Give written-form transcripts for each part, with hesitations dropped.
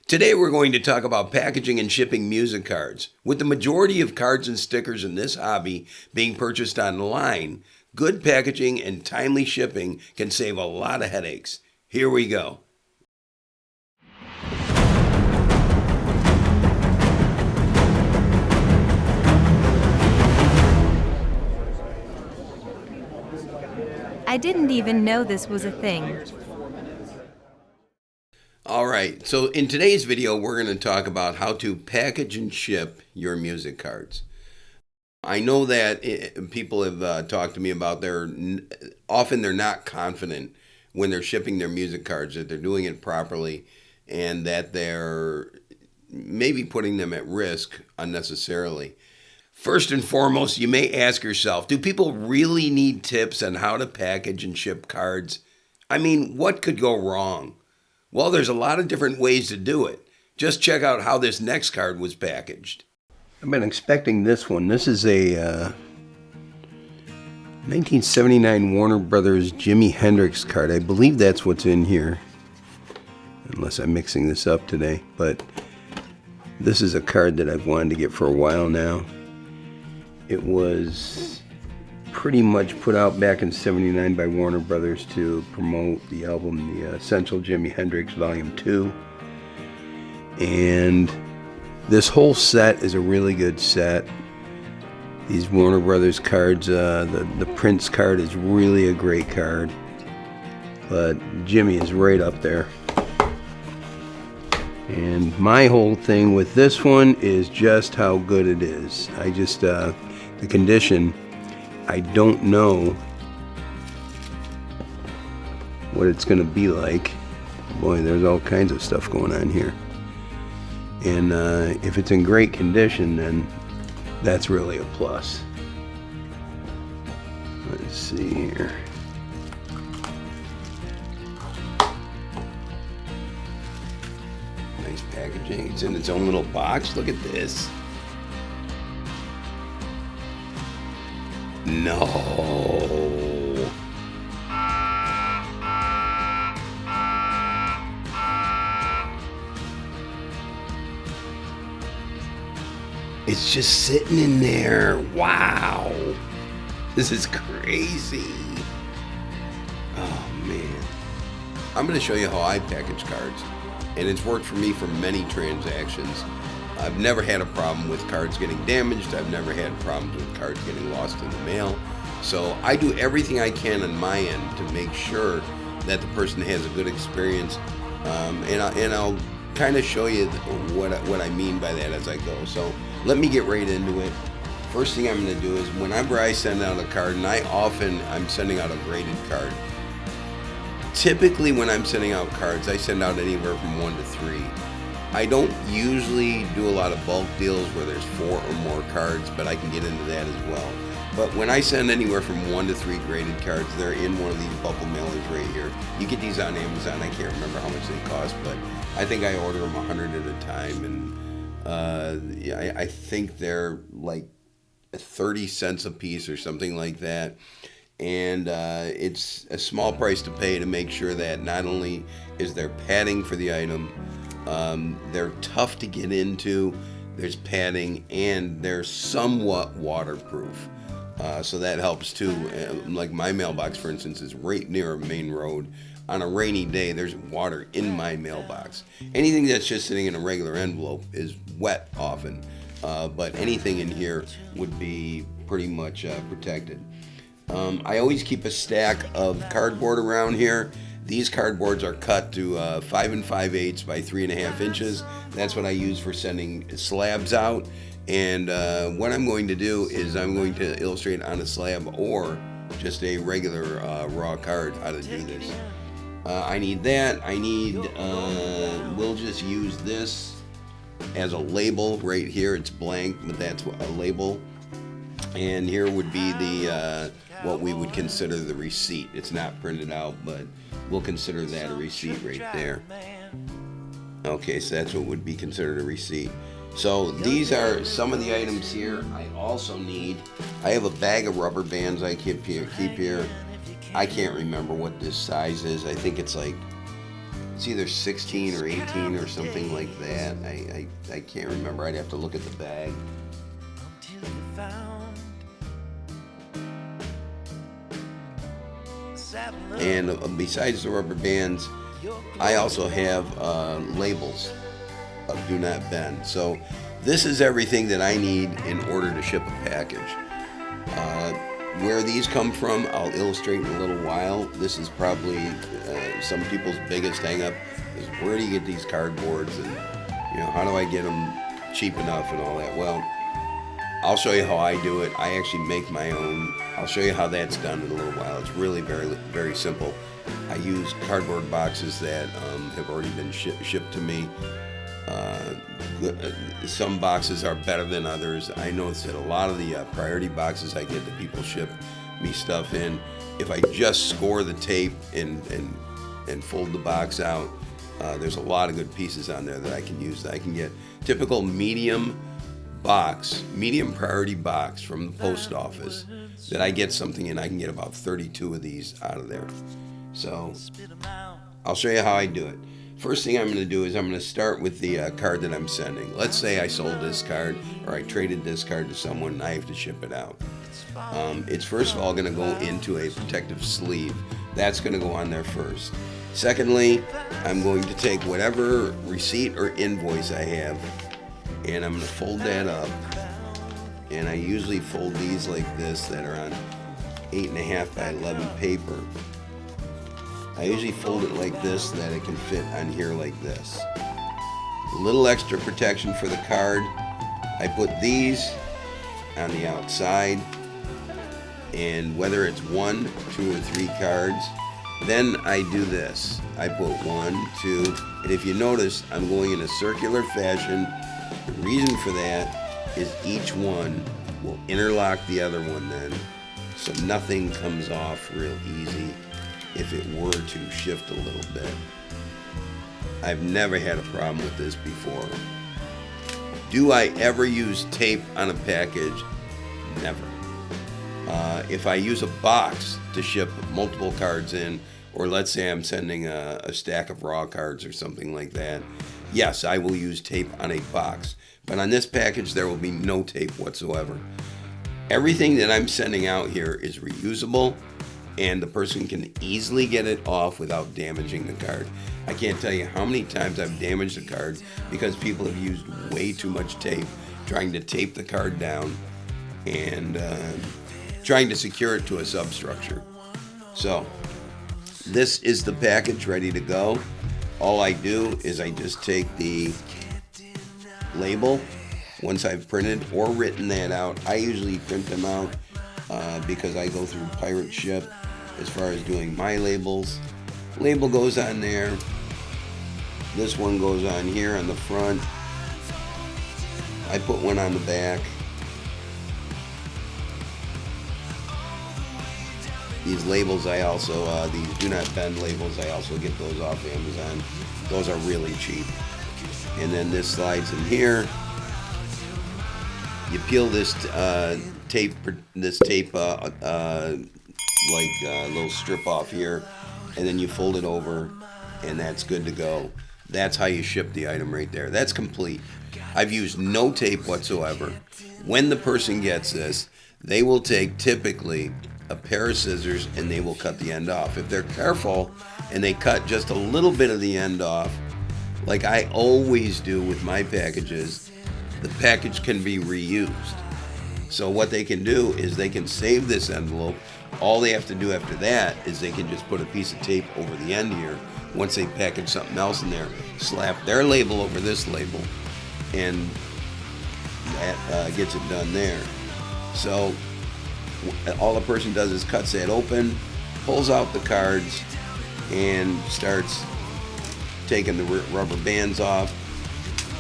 Today we're going to talk about packaging and shipping music cards. With the majority of cards and stickers in this hobby being purchased online, good packaging and timely shipping can save a lot of headaches. Here we go. I didn't even know this was a thing. All right, so in today's video, we're going to talk about how to package and ship your music cards. I know that people have talked to me about often they're not confident when they're shipping their music cards that they're doing it properly and that they're maybe putting them at risk unnecessarily. First and foremost, you may ask yourself, do people really need tips on how to package and ship cards? I mean, what could go wrong? Well, there's a lot of different ways to do it. Just check out how this next card was packaged. I've been expecting this one. This is a 1979 Warner Brothers Jimi Hendrix card. I believe that's what's in here, unless I'm mixing this up today. But this is a card that I've wanted to get for a while now. It was pretty much put out back in '79 by Warner Brothers to promote the album, The Essential Jimi Hendrix Volume 2. And this whole set is a really good set. These Warner Brothers cards, the Prince card is really a great card. But Jimmy is right up there. And my whole thing with this one is just how good it is. The condition, I don't know what it's going to be like. Boy, there's all kinds of stuff going on here. And if it's in great condition, then that's really a plus. Let's see here. Nice packaging. It's in its own little box. Look at this. No. It's just sitting in there. Wow. This is crazy. Oh, man. I'm going to show you how I package cards. And it's worked for me for many transactions. I've never had a problem with cards getting damaged. I've never had problems with cards getting lost in the mail. So I do everything I can on my end to make sure that the person has a good experience. And I'll kind of show you what I mean by that as I go. So let me get right into it. First thing I'm going to do is whenever I send out a card, and I'm sending out a graded card. Typically when I'm sending out cards, I send out anywhere from 1 to 3. I don't usually do a lot of bulk deals where there's 4 or more cards, but I can get into that as well. But when I send anywhere from 1 to 3 graded cards, they're in one of these bubble mailers right here. You get these on Amazon. I can't remember how much they cost, but I think I order them 100 at a time, and I think they're like 30 cents a piece or something like that. And it's a small price to pay to make sure that not only is there padding for the item, they're tough to get into, there's padding, and they're somewhat waterproof. So that helps too. Like my mailbox, for instance, is right near a main road. On a rainy day, there's water in my mailbox. Anything that's just sitting in a regular envelope is wet often. But anything in here would be pretty much protected. I always keep a stack of cardboard around here. These cardboards are cut to 5 5/8 by 3.5 inches. That's what I use for sending slabs out. And what I'm going to do is I'm going to illustrate on a slab or just a regular raw card how to do this. I need that. We'll just use this as a label right here. It's blank, but that's a label. And here would be the what we would consider the receipt. It's not printed out, but we'll consider that a receipt right there. Okay, so that's what would be considered a receipt. So these are some of the items here. I have a bag of rubber bands I keep here. I can't remember what this size is. I think it's like It's either 16 or 18 or something like that. I can't remember. I'd have to look at the bag. And besides the rubber bands, I also have labels of do not bend. So this is everything that I need in order to ship a package. Where these come from, I'll illustrate in a little while. This is probably some people's biggest hang-up is where do you get these cardboards, and how do I get them cheap enough and all that. Well, I'll show you how I do it. I actually make my own. I'll show you how that's done in a little while. It's really very, very simple. I use cardboard boxes that have already been shipped to me. Some boxes are better than others. I notice that a lot of the priority boxes I get that people ship me stuff in, if I just score the tape and fold the box out, there's a lot of good pieces on there that I can use. I can get typical medium priority box from the post office that I get something in. I can get about 32 of these out of there. So I'll show you how I do it. First thing I'm going to do is I'm going to start with the card that I'm sending. Let's say I sold this card or I traded this card to someone and I have to ship it out. It's first of all going to go into a protective sleeve. That's going to go on there first. Secondly, I'm going to take whatever receipt or invoice I have and I'm going to fold that up. And I usually fold these like this that are on 8.5 by 11 paper. I usually fold it like this so that it can fit on here like this. A little extra protection for the card. I put these on the outside, and whether it's 1, 2, or 3 cards, then I do this. I put 1, 2, and if you notice, I'm going in a circular fashion. The reason for that is each one will interlock the other one then, so nothing comes off real easy if it were to shift a little bit. I've never had a problem with this before. Do I ever use tape on a package? Never. If I use a box to ship multiple cards in, or let's say I'm sending a stack of raw cards or something like that, yes, I will use tape on a box. But on this package, there will be no tape whatsoever. Everything that I'm sending out here is reusable, and the person can easily get it off without damaging the card. I can't tell you how many times I've damaged a card because people have used way too much tape trying to tape the card down and trying to secure it to a substructure. So this is the package ready to go. All I do is I just take the label once I've printed or written that out. I usually print them out because I go through pirate ship as far as doing my labels. Label goes on there. This one goes on here on the front. I put one on the back. These labels I also, these do not bend labels, I also get those off Amazon. Those are really cheap. And then this slides in here. You peel this tape like a little strip off here, and then you fold it over, and that's good to go. That's how you ship the item right there. That's complete. I've used no tape whatsoever. When the person gets this, they will take typically a pair of scissors and they will cut the end off. If they're careful and they cut just a little bit of the end off, like I always do with my packages, the package can be reused. So what they can do is they can save this envelope. All they have to do after that is they can just put a piece of tape over the end here. Once they package something else in there, slap their label over this label, and that gets it done there. So all a person does is cuts that open, pulls out the cards, and starts taking the rubber bands off.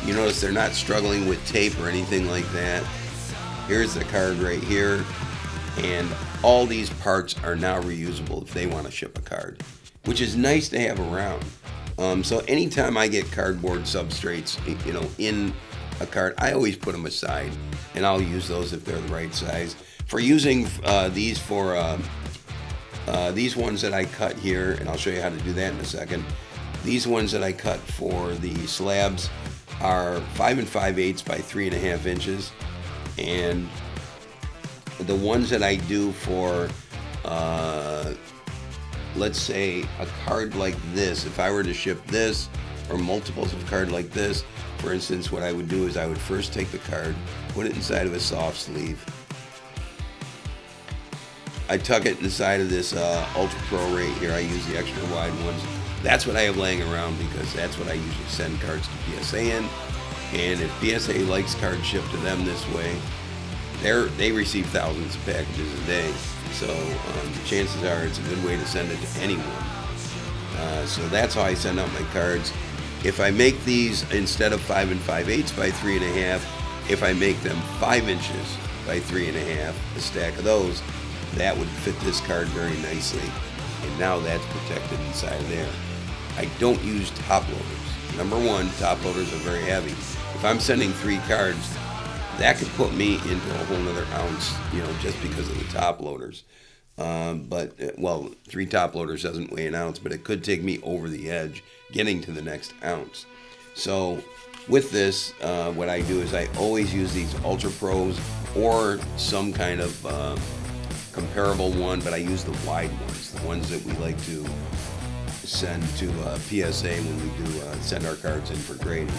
You notice they're not struggling with tape or anything like that. Here's the card right here, and all these parts are now reusable if they want to ship a card, which is nice to have around. So anytime I get cardboard substrates, in a card, I always put them aside, and I'll use those if they're the right size. For using these ones that I cut here, and I'll show you how to do that in a second. These ones that I cut for the slabs are 5 5/8 by 3.5 inches, and the ones that I do for let's say a card like this, if I were to ship this or multiples of card like this, for instance, what I would do is I would first take the card, put it inside of a soft sleeve. I tuck it inside of this Ultra Pro right here. I use the extra wide ones. That's what I have laying around because that's what I usually send cards to PSA in. And if PSA likes cards shipped to them this way, they receive thousands of packages a day. So the chances are it's a good way to send it to anyone. So that's how I send out my cards. If I make these instead of 5 5/8 by 3.5, if I make them 5 inches by 3.5, a stack of those, that would fit this card very nicely. And now that's protected inside of there. I don't use top loaders. Number one, top loaders are very heavy. If I'm sending 3 cards, that could put me into a whole nother ounce, just because of the top loaders. But 3 top loaders doesn't weigh an ounce, but it could take me over the edge getting to the next ounce. So with this, what I do is I always use these Ultra Pros or some kind of comparable one, but I use the wide ones, the ones that we like to send to PSA when we do send our cards in for grading.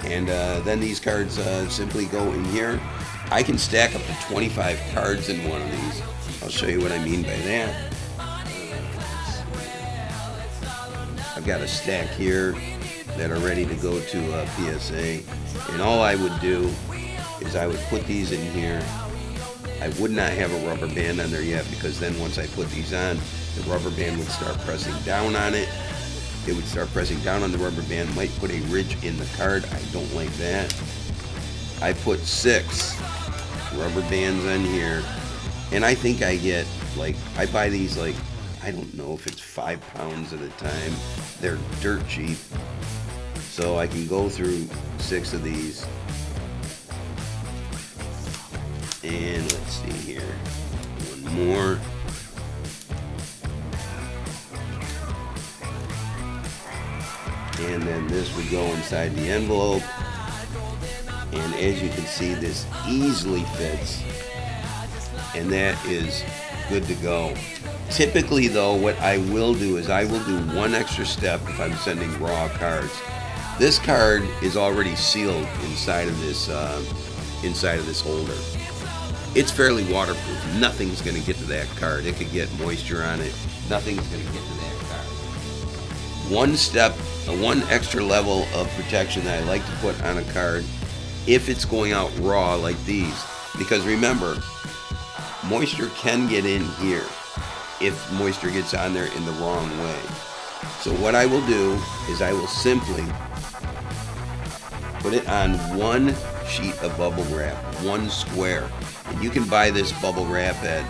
And then these cards simply go in here. I can stack up to 25 cards in one of these. I'll show you what I mean by that. I've got a stack here that are ready to go to PSA. And all I would do is I would put these in here. I would not have a rubber band on there yet because then once I put these on, the rubber band would start pressing down on it. It would start pressing down on the rubber band, might put a ridge in the card. I don't like that. I put 6 rubber bands on here, and I think I get, I buy these I don't know if it's 5 pounds at a time. They're dirt cheap. So I can go through 6 of these. And let's see here. One more. And then this would go inside the envelope. And as you can see, this easily fits. And that is good to go. Typically though, what I will do is I will do one extra step if I'm sending raw cards. This card is already sealed inside of this holder. It's fairly waterproof. Nothing's going to get to that card. It could get moisture on it. Nothing's going to get to that card. One extra level of protection that I like to put on a card if it's going out raw like these. Because remember, moisture can get in here if moisture gets on there in the wrong way. So what I will do is I will simply put it on one sheet of bubble wrap, one square. And you can buy this bubble wrap at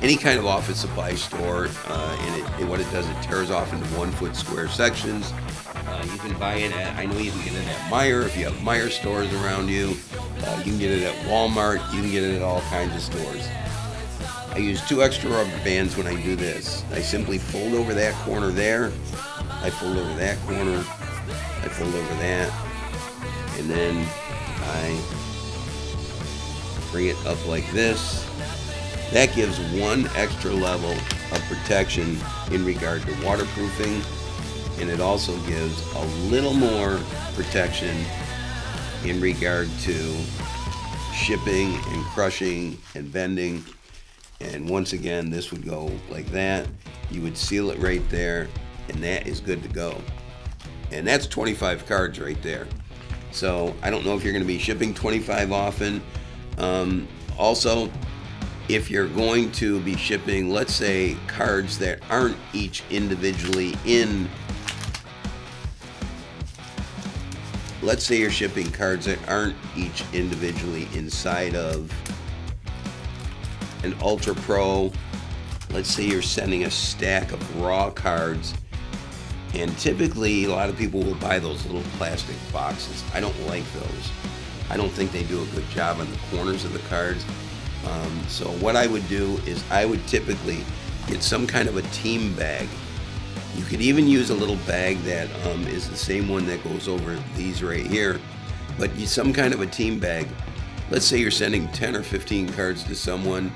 any kind of office supply store, and what it does, it tears off into 1-foot square sections. You can buy it at, I know you can get it at Meijer, if you have Meijer stores around you. You can get it at Walmart, you can get it at all kinds of stores. I use 2 extra rubber bands when I do this. I simply fold over that corner there, I fold over that corner, I fold over that, and then I bring it up like this. That gives one extra level of protection in regard to waterproofing, and it also gives a little more protection in regard to shipping and crushing and bending. And once again, this would go like that. You would seal it right there, and that is good to go. And that's 25 cards right there. So I don't know if you're going to be shipping 25 often. Also, if you're going to be shipping, let's say, cards that aren't each individually in, let's say you're shipping cards that aren't each individually inside of an Ultra Pro. Let's say you're sending a stack of raw cards, and typically a lot of people will buy those little plastic boxes. I don't like those. I don't think they do a good job on the corners of the cards. So what I would do is I would typically get some kind of a team bag. You could even use a little bag that is the same one that goes over these right here, but some kind of a team bag. Let's say you're sending 10 or 15 cards to someone,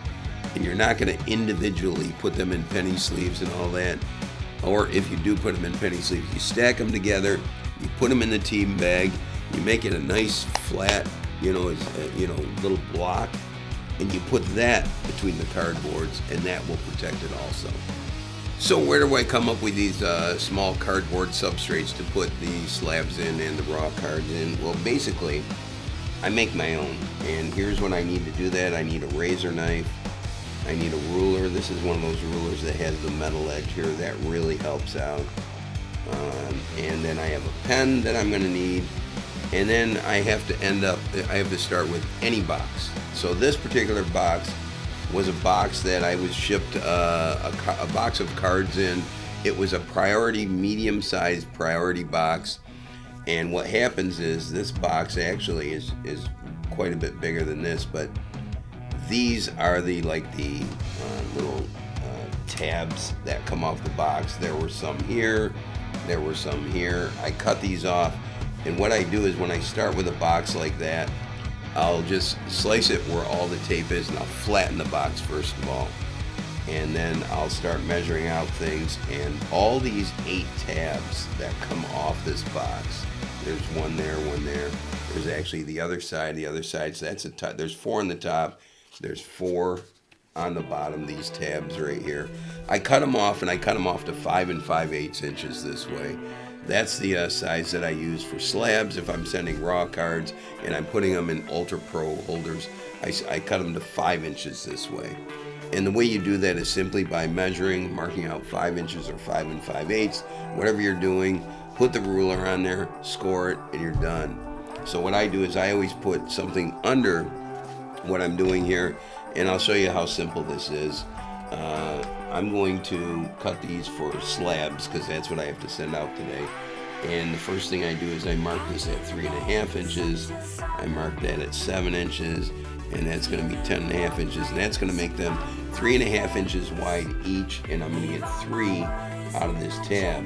and you're not going to individually put them in penny sleeves and all that. Or if you do put them in penny sleeves, you stack them together, you put them in the team bag, you make it a nice flat, little block, and you put that between the cardboards, and that will protect it also. So where do I come up with these small cardboard substrates to put the slabs in and the raw cards in? Well, basically, I make my own, and here's what I need to do that. I need a razor knife, I need a ruler. This is one of those rulers that has the metal edge here. That really helps out. And then I have a pen that I'm going to need, and then I have to start with any box. So this particular box was a box that I was shipped a box of cards in. It was a priority, medium-sized priority box. And what happens is this box actually is quite a bit bigger than this, but these are the little tabs that come off the box. There were some here, there were some here. I cut these off, and what I do is when I start with a box like that, I'll just slice it where all the tape is, and I'll flatten the box first of all, and then I'll start measuring out things. And all these 8 tabs that come off this box, there's one there, there's actually the other side, so that's there's 4 on the top, there's 4 on the bottom, these tabs right here. I cut them off, and I cut them off to 5 5/8 inches this way. That's the size that I use for slabs. If I'm sending raw cards and I'm putting them in Ultra Pro holders, I cut them to 5 inches this way. And the way you do that is simply by measuring, marking out 5 inches or 5 5/8, whatever you're doing, put the ruler on there, score it, and you're done. So what I do is I always put something under what I'm doing here, and I'll show you how simple this is. I'm going to cut these for slabs because that's what I have to send out today. And the first thing I do is I mark this at 3.5 inches. I mark that at 7 inches, and that's going to be 10.5 inches. And that's going to make them 3.5 inches wide each, and I'm going to get 3 out of this tab.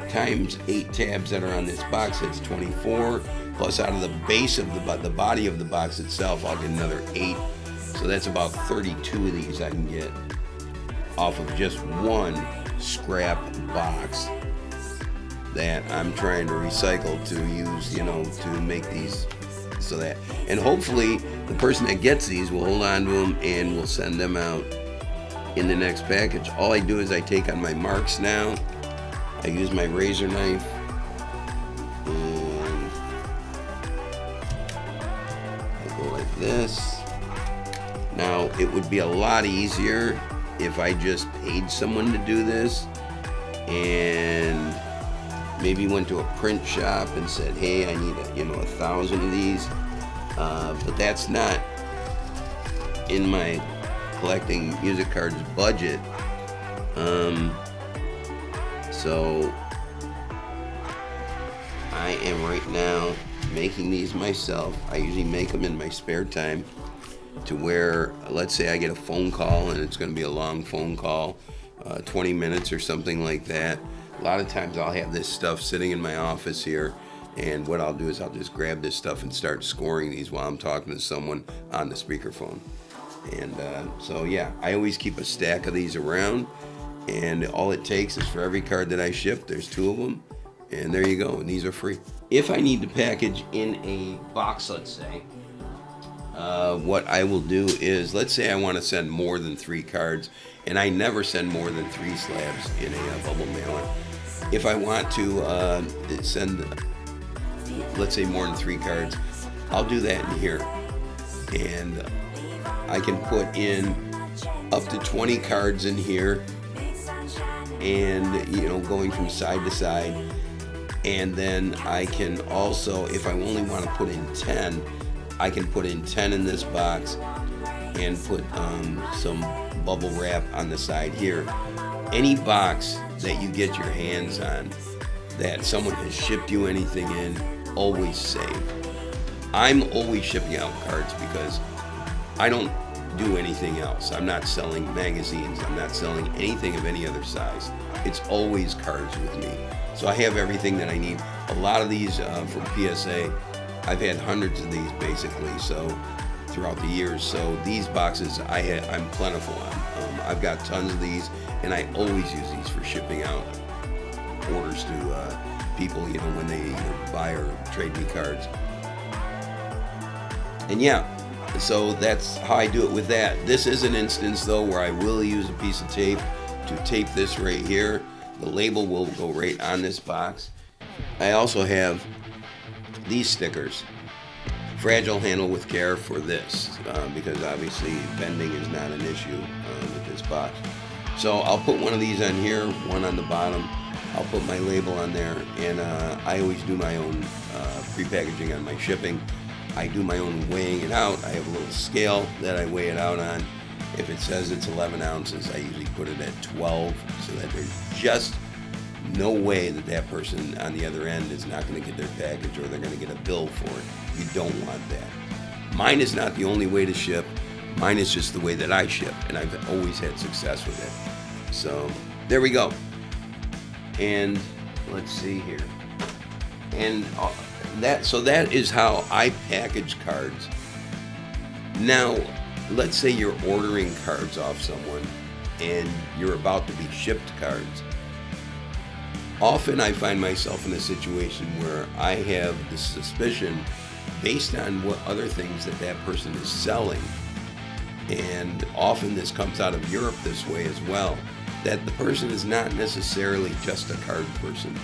Times 8 tabs that are on this box, that's 24. Plus out of the base of the body of the box itself, I'll get another 8. So that's about 32 of these I can get off of just one scrap box that I'm trying to recycle to use, to make these, so that, and hopefully the person that gets these will hold on to them and will send them out in the next package. All I do is I take on my marks now, I use my razor knife, and I go like this. Now, it would be a lot easier if I just paid someone to do this and maybe went to a print shop and said, hey, I need 1,000 of these, but that's not in my collecting music cards budget. So I am right now making these myself. I usually make them in my spare time, to where, let's say I get a phone call and it's going to be a long phone call, 20 minutes or something like that. A lot of times I'll have this stuff sitting in my office here, and what I'll do is I'll just grab this stuff and start scoring these while I'm talking to someone on the speakerphone. And so yeah, I always keep a stack of these around, and all it takes is for every card that I ship, there's 2 of them, and there you go, and these are free. If I need to package in a box, let's say, what I will do is, let's say I want to send more than 3 cards, and I never send more than 3 slabs in a bubble mailer. If I want to send, let's say, more than 3 cards, I'll do that in here, and I can put in up to 20 cards in here, and going from side to side. And then I can also, if I only want to put in 10, I can put in 10 in this box and put some bubble wrap on the side here. Any box that you get your hands on that someone has shipped you anything in, always save. I'm always shipping out cards because I don't do anything else. I'm not selling magazines. I'm not selling anything of any other size. it's always cards with me. So I have everything that I need. A lot of these from PSA, I've had hundreds of these basically, so throughout the years. So these boxes I'm plentiful on. I've got tons of these, and I always use these for shipping out orders to people, when they either buy or trade me cards. And yeah, so that's how I do it with that. This is an instance though where I will use a piece of tape to tape this right here. The label will go right on this box. I also have these stickers. Fragile, handle with care for this, because obviously bending is not an issue with this box. So I'll put one of these on here, one on the bottom. I'll put my label on there, and I always do my own pre-packaging on my shipping. I do my own weighing it out. I have a little scale that I weigh it out on. If it says it's 11 ounces, I usually put it at 12, so that there's just no way that that person on the other end is not going to get their package, or they're going to get a bill for it. You don't want that. Mine is not the only way to ship. Mine is just the way that I ship, and I've always had success with it. So there we go. And let's see here. And that is how I package cards. Now, let's say you're ordering cards off someone and you're about to be shipped cards. Often I find myself in a situation where I have the suspicion, based on what other things that person is selling, and often this comes out of Europe this way as well, that the person is not necessarily just a card person.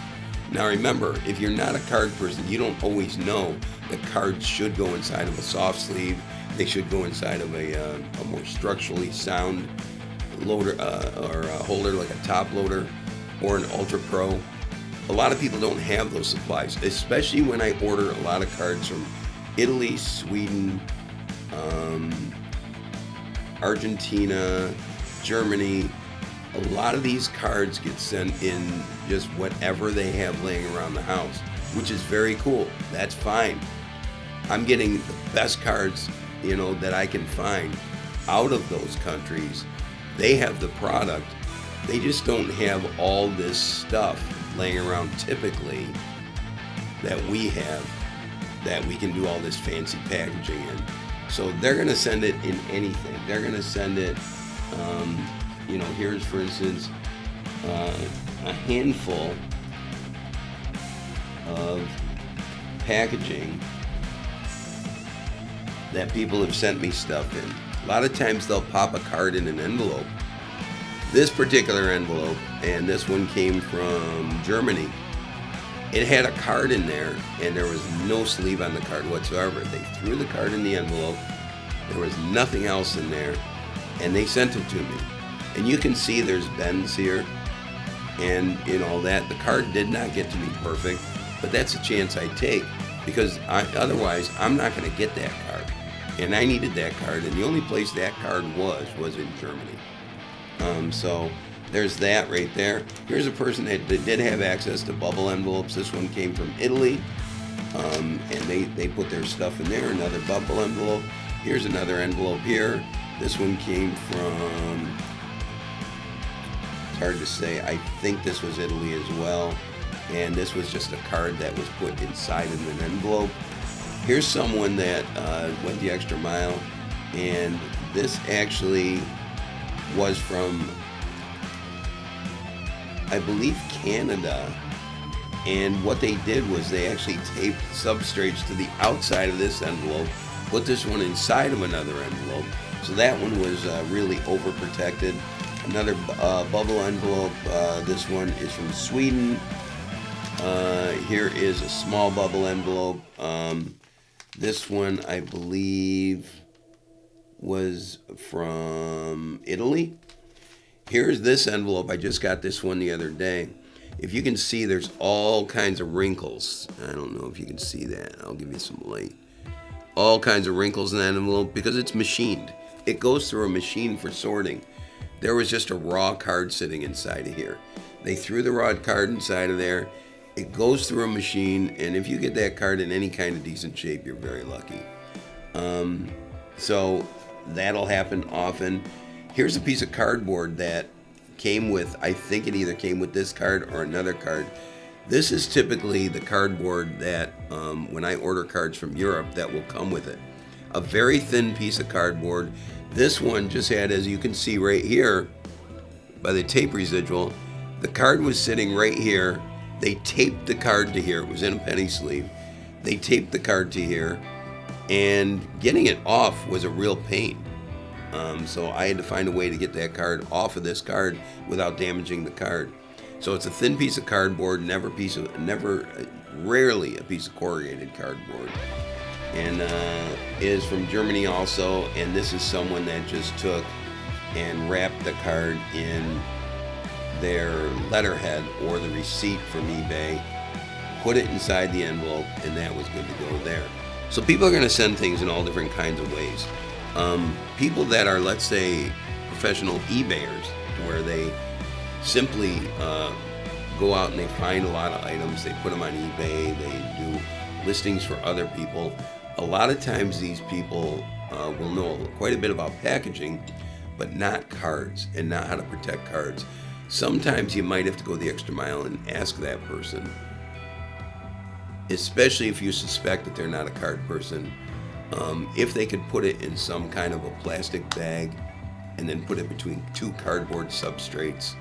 Now remember, if you're not a card person, you don't always know that cards should go inside of a soft sleeve. They should go inside of a more structurally sound loader or a holder, like a top loader or an Ultra Pro. A lot of people don't have those supplies, especially when I order a lot of cards from Italy, Sweden, Argentina, Germany. A lot of these cards get sent in just whatever they have laying around the house, which is very cool. That's fine. I'm getting the best cards, that I can find out of those countries. They have the product. They just don't have all this stuff laying around typically that we have, that we can do all this fancy packaging in. So they're going to send it in anything. They're going to send it, here's for instance a handful of packaging that people have sent me stuff in. A lot of times they'll pop a card in an envelope. This particular envelope, and this one came from Germany, it had a card in there and there was no sleeve on the card whatsoever. They threw the card in the envelope, there was nothing else in there, and they sent it to me. And you can see there's bends here and that. The card did not get to me perfect, but that's a chance I take, because otherwise I'm not going to get that card. And I needed that card, and the only place that card was in Germany. So there's that right there. Here's a person that did have access to bubble envelopes. This one came from Italy, and they put their stuff in there. Another bubble envelope. Here's another envelope here. This one came from, it's hard to say, I think this was Italy as well. And this was just a card that was put inside of an envelope. Here's someone that went the extra mile, and this actually was from, I believe, Canada. And what they did was they actually taped substrates to the outside of this envelope, put this one inside of another envelope. So that one was really overprotected. Another bubble envelope. This one is from Sweden. Here is a small bubble envelope. This one, I believe, was from Italy. Here's this envelope. I just got this one the other day. If you can see, there's all kinds of wrinkles. I don't know if you can see that. I'll give you some light. All kinds of wrinkles in that envelope because it's machined. It goes through a machine for sorting. There was just a raw card sitting inside of here. They threw the raw card inside of there. It goes through a machine, and if you get that card in any kind of decent shape, you're very lucky. So that'll happen often. Here's a piece of cardboard that came with, I think it either came with this card or another card. This is typically the cardboard that when I order cards from Europe that will come with it. A very thin piece of cardboard. This one just had, as you can see right here by the tape residual, the card was sitting right here. They taped the card to here. It was in a penny sleeve. They taped the card to here, and getting it off was a real pain. So I had to find a way to get that card off of this card without damaging the card. So it's a thin piece of cardboard, rarely a piece of corrugated cardboard. And it is from Germany also, and this is someone that just took and wrapped the card in their letterhead or the receipt from eBay, put it inside the envelope, and that was good to go there. So people are going to send things in all different kinds of ways. People that are, let's say, professional eBayers, where they simply go out and they find a lot of items, they put them on eBay, they do listings for other people. A lot of times these people will know quite a bit about packaging, but not cards and not how to protect cards. Sometimes you might have to go the extra mile and ask that person, especially if you suspect that they're not a card person, if they could put it in some kind of a plastic bag and then put it between two cardboard substrates.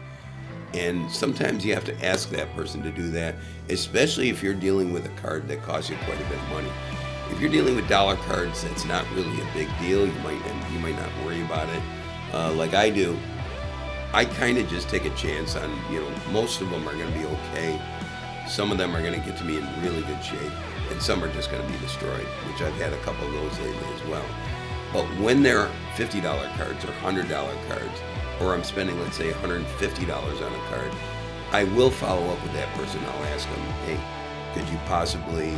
And sometimes you have to ask that person to do that, especially if you're dealing with a card that costs you quite a bit of money. If you're dealing with dollar cards, that's not really a big deal. You might not worry about it like I do. I kind of just take a chance on, most of them are going to be okay. Some of them are going to get to me in really good shape, and some are just going to be destroyed, which I've had a couple of those lately as well. But when they're $50 cards or $100 cards, or I'm spending, let's say, $150 on a card, I will follow up with that person. I'll ask them, hey, could you possibly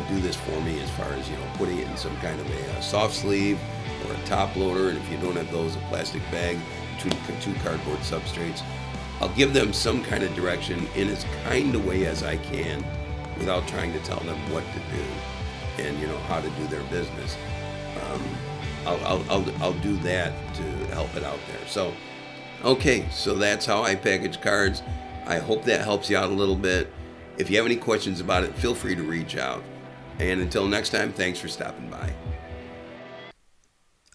do this for me as far as, putting it in some kind of a soft sleeve or a top loader, and if you don't have those, a plastic bag between two cardboard substrates. I'll give them some kind of direction in as kind a way as I can without trying to tell them what to do and, how to do their business. I'll do that to help it out there. So, okay, so that's how I package cards. I hope that helps you out a little bit. If you have any questions about it, feel free to reach out. And until next time, thanks for stopping by.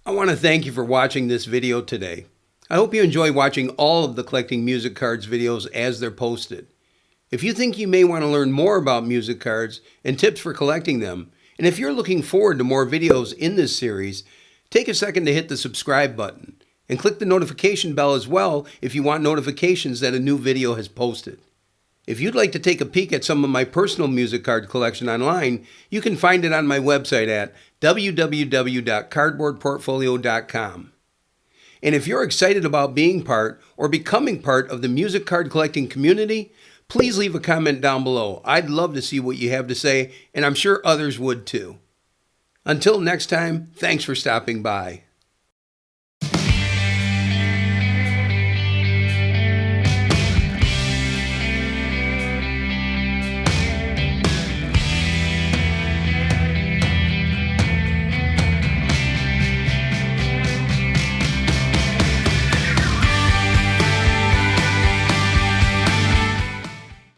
I want to thank you for watching this video today. I hope you enjoy watching all of the Collecting Music Cards videos as they're posted. If you think you may want to learn more about music cards and tips for collecting them, and if you're looking forward to more videos in this series, take a second to hit the subscribe button and click the notification bell as well if you want notifications that a new video has posted. If you'd like to take a peek at some of my personal music card collection online, you can find it on my website at www.cardboardportfolio.com. And if you're excited about being part or becoming part of the music card collecting community, please leave a comment down below. I'd love to see what you have to say, and I'm sure others would too. Until next time, thanks for stopping by.